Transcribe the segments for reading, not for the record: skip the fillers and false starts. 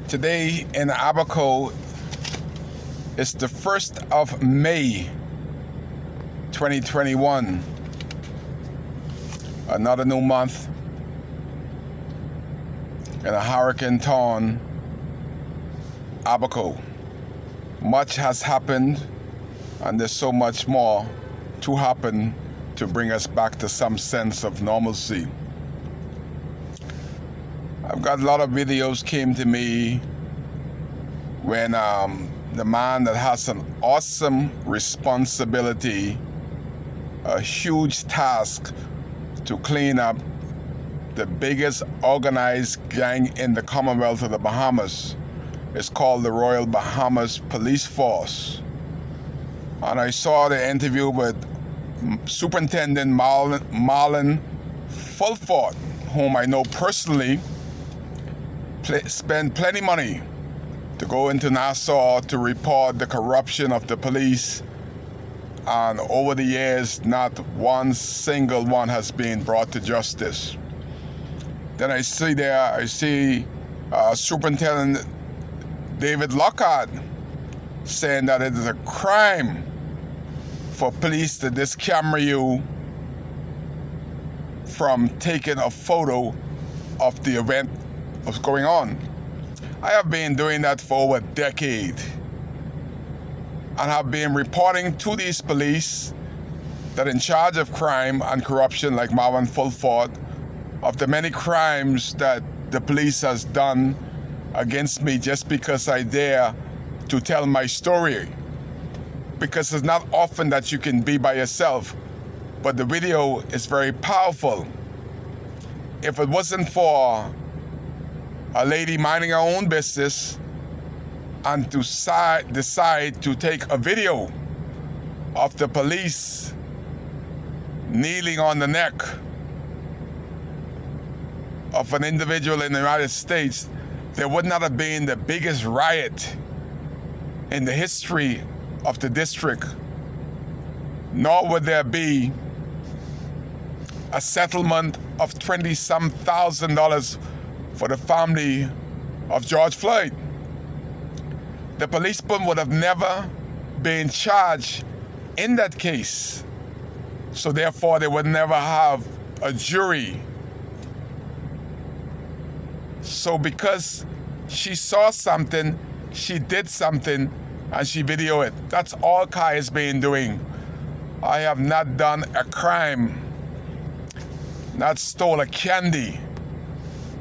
Today in Abaco is the 1st of May 2021. Another new month in a hurricane town, Abaco. Much has happened, and there's so much more to happen to bring us back to some sense of normalcy. I've got a lot of videos came to me when the man that has an awesome responsibility, a huge task to clean up the biggest organized gang in the Commonwealth of the Bahamas. It's called the Royal Bahamas Police Force. And I saw the interview with Superintendent Marlon Fulford, whom I know personally, spent plenty money to go into Nassau to report the corruption of the police, and over the years not one single one has been brought to justice. Then I see Superintendent David Lockhart saying that it is a crime for police to discamera you from taking a photo of the event what's going on. I have been doing that for over a decade and have been reporting to these police that in charge of crime and corruption, like Marlon Fulford, of the many crimes that the police has done against me just because I dare to tell my story. Because it's not often that you can be by yourself, but the video is very powerful. If it wasn't for a lady minding her own business and to decide to take a video of the police kneeling on the neck of an individual in the United States, there would not have been the biggest riot in the history of the district, nor would there be a settlement of $20-some thousand for the family of George Floyd. The policeman would have never been charged in that case, so therefore they would never have a jury. So because she saw something, she did something, and she videoed it. That's all Kai has been doing. I have not done a crime, not stole a candy,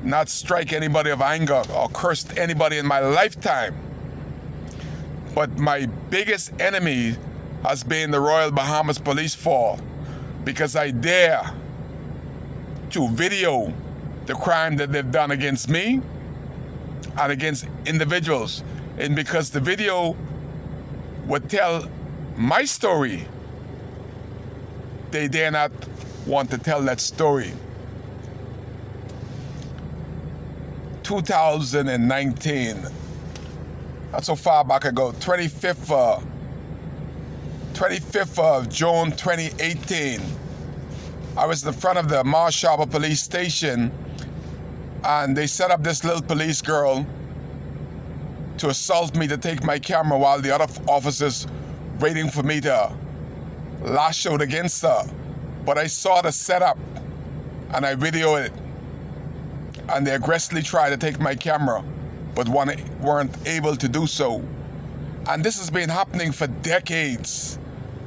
not strike anybody of anger or cursed anybody in my lifetime. But my biggest enemy has been the Royal Bahamas Police Force, because I dare to video the crime that they've done against me and against individuals. And because the video would tell my story, they dare not want to tell that story. 2019, not so far back ago, 25th of June 2018, I was in front of the Marsh Harbour Police Station, and they set up this little police girl to assault me, to take my camera, while the other officers waiting for me to lash out against her. But I saw the setup and I videoed it, and they aggressively tried to take my camera, but weren't able to do so. And this has been happening for decades,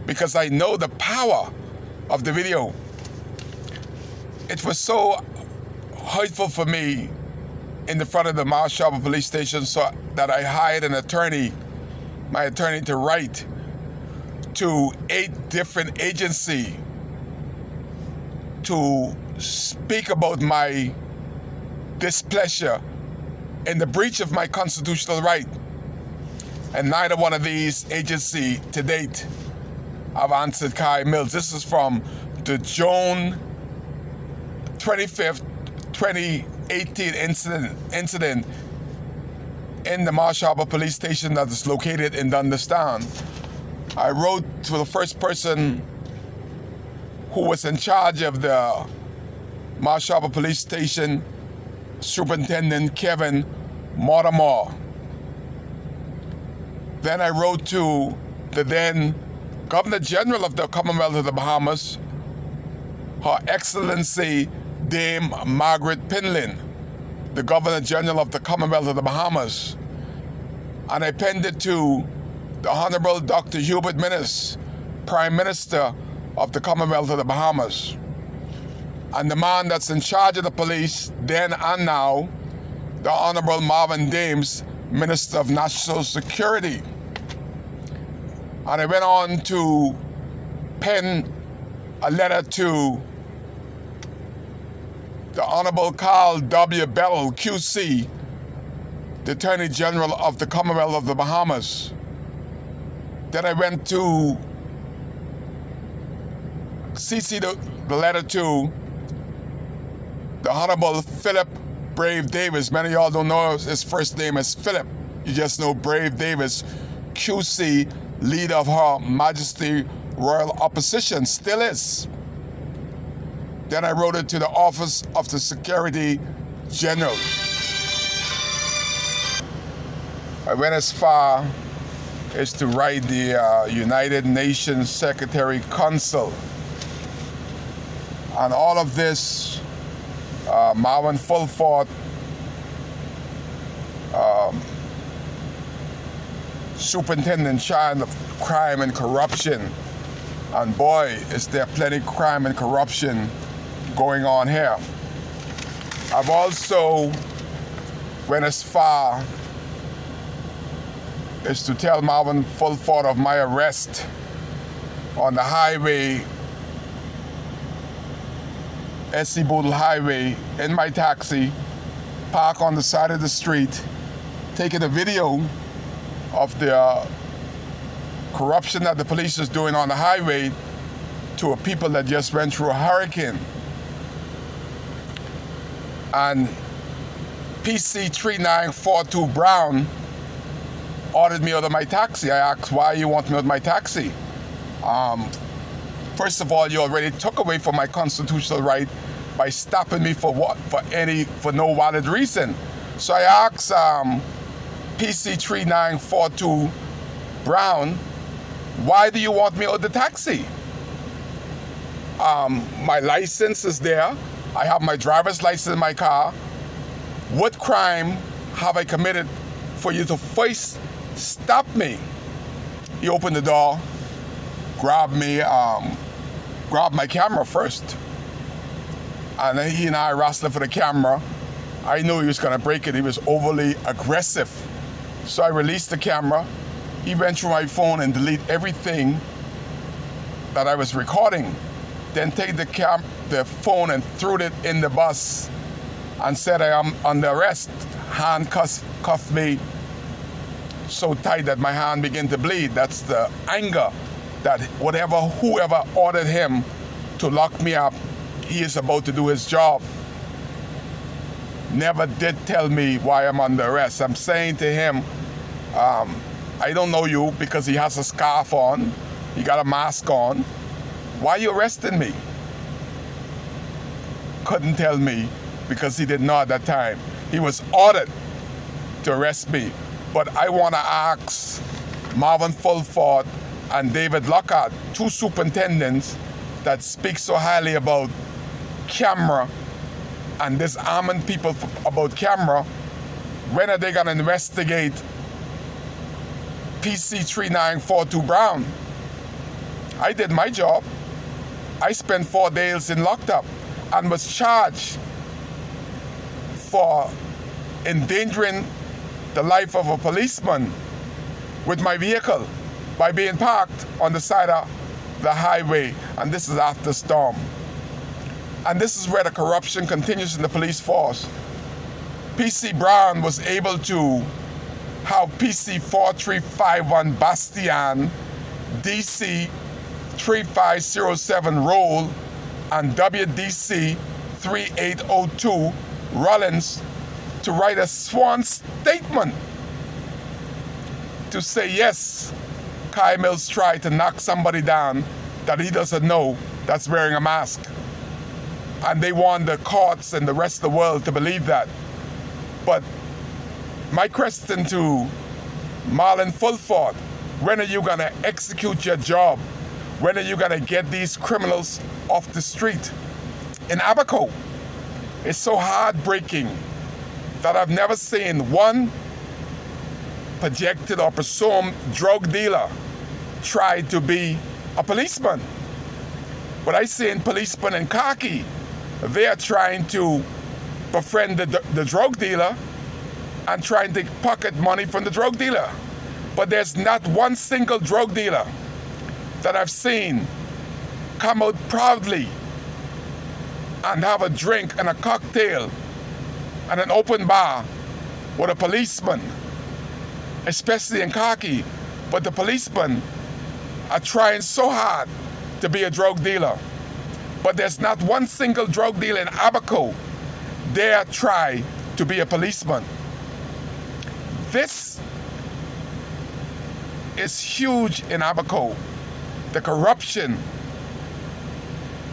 because I know the power of the video. It was so hurtful for me in the front of the Marsh Harbour Police Station, so that I hired an attorney, my attorney, to write to 8 different agencies to speak about my displeasure in the breach of my constitutional right. And neither one of these agencies to date have answered Kai Mills. This is from the June 25th, 2018 incident in the Marsh Harbour Police Station that is located in Dunderstown. I wrote to the first person who was in charge of the Marsh Harbour Police Station, Superintendent Kevin Mortimer. Then I wrote to the then Governor General of the Commonwealth of the Bahamas, Her Excellency Dame Margaret Pinlin, the Governor General of the Commonwealth of the Bahamas. And I penned it to the Honorable Dr. Hubert Minnis, Prime Minister of the Commonwealth of the Bahamas. And the man that's in charge of the police then and now, the Honorable Marvin Dames, Minister of National Security. And I went on to pen a letter to the Honorable Carl W. Bell, QC, the Attorney General of the Commonwealth of the Bahamas. Then I went to CC the letter to the Honorable Philip Brave Davis. Many of y'all don't know his first name is Philip. You just know Brave Davis, QC, leader of Her Majesty Royal Opposition, still is. Then I wrote it to the Office of the Secretary General. I went as far as to write the United Nations Secretary Council. And all of this, Marvin Fulford, Superintendent in charge of crime and corruption. And boy, is there plenty crime and corruption going on here. I've also went as far as to tell Marvin Fulford of my arrest on the highway, S.C. Boodle Highway, in my taxi, park on the side of the street, taking a video of the corruption that the police is doing on the highway to a people that just went through a hurricane. And PC 3942 Brown ordered me out of my taxi. I asked, why you want me out of my taxi? First of all, you already took away from my constitutional right by stopping me for what? For no valid reason. So I asked PC 3942 Brown, why do you want me out of the taxi? My license is there. I have my driver's license in my car. What crime have I committed for you to first stop me? He opened the door, grabbed my camera first. And then he and I wrestled for the camera. I knew he was gonna break it. He was overly aggressive. So I released the camera. He went through my phone and deleted everything that I was recording. Then take the phone and threw it in the bus and said I am under arrest. Handcuffed me so tight that my hand began to bleed. That's the anger that whoever ordered him to lock me up, he is about to do his job. Never did tell me why I'm under arrest. I'm saying to him, I don't know you, because he has a scarf on, he got a mask on. Why are you arresting me? Couldn't tell me because he didn't know at that time. He was ordered to arrest me. But I want to ask Marvin Fulford and David Lockhart, two superintendents that speak so highly about camera and disarming people about camera, when are they going to investigate PC 3942 Brown? I did my job. I spent 4 days in locked up and was charged for endangering the life of a policeman with my vehicle by being parked on the side of the highway, and this is after storm. And this is where the corruption continues in the police force. PC Brown was able to have PC 4351 Bastian, DC 3507 Roll, and WDC 3802 Rollins to write a sworn statement to say, yes, Kai Mills tried to knock somebody down that he doesn't know that's wearing a mask. And they want the courts and the rest of the world to believe that. But My question to Marlon Fulford, when are you going to execute your job? When are you going to get these criminals off the street? In Abaco, it's so heartbreaking that I've never seen one projected or presumed drug dealer try to be a policeman. But I see in policemen in khaki, they are trying to befriend the drug dealer and trying to pocket money from the drug dealer. But there's not one single drug dealer that I've seen come out proudly and have a drink and a cocktail and an open bar with a policeman, especially in khaki. But the policemen are trying so hard to be a drug dealer. But there's not one single drug dealer in Abaco dare try to be a policeman. This is huge in Abaco. The corruption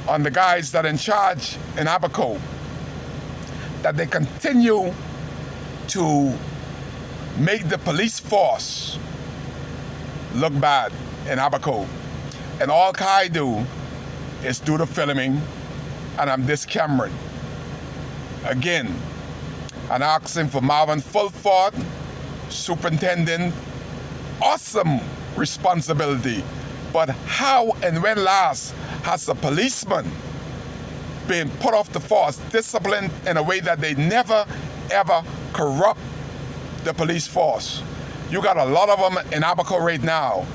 on the guys that are in charge in Abaco, that they continue to make the police force look bad in Abaco. And all Kai do is do the filming, and I'm this Cameron. Again, I'm asking for Marvin Fulford, superintendent, awesome responsibility. But how and when last has a policeman been put off the force, disciplined in a way that they never, ever corrupt the police force? You got a lot of them in Abaco right now.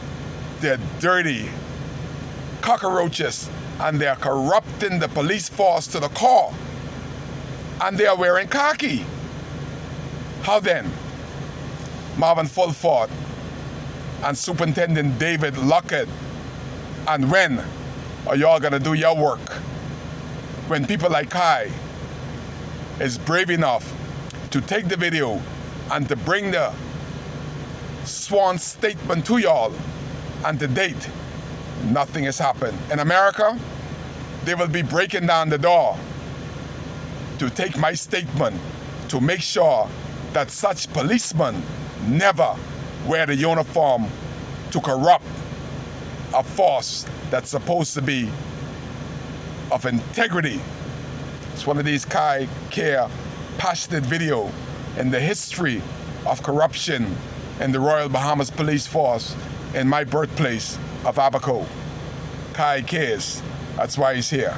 They're dirty cockroaches, and they're corrupting the police force to the core. And they are wearing khaki. How then? Marvin Fulford and Superintendent David Lockett, and when are y'all gonna do your work? When people like Kai is brave enough to take the video and to bring the sworn statement to y'all, and to date, nothing has happened. In America, they will be breaking down the door to take my statement to make sure that such policemen never wear the uniform to corrupt a force that's supposed to be of integrity. It's one of these Kai Care passionate video in the history of corruption in the Royal Bahamas Police Force in my birthplace of Abaco. Kai cares. That's why he's here.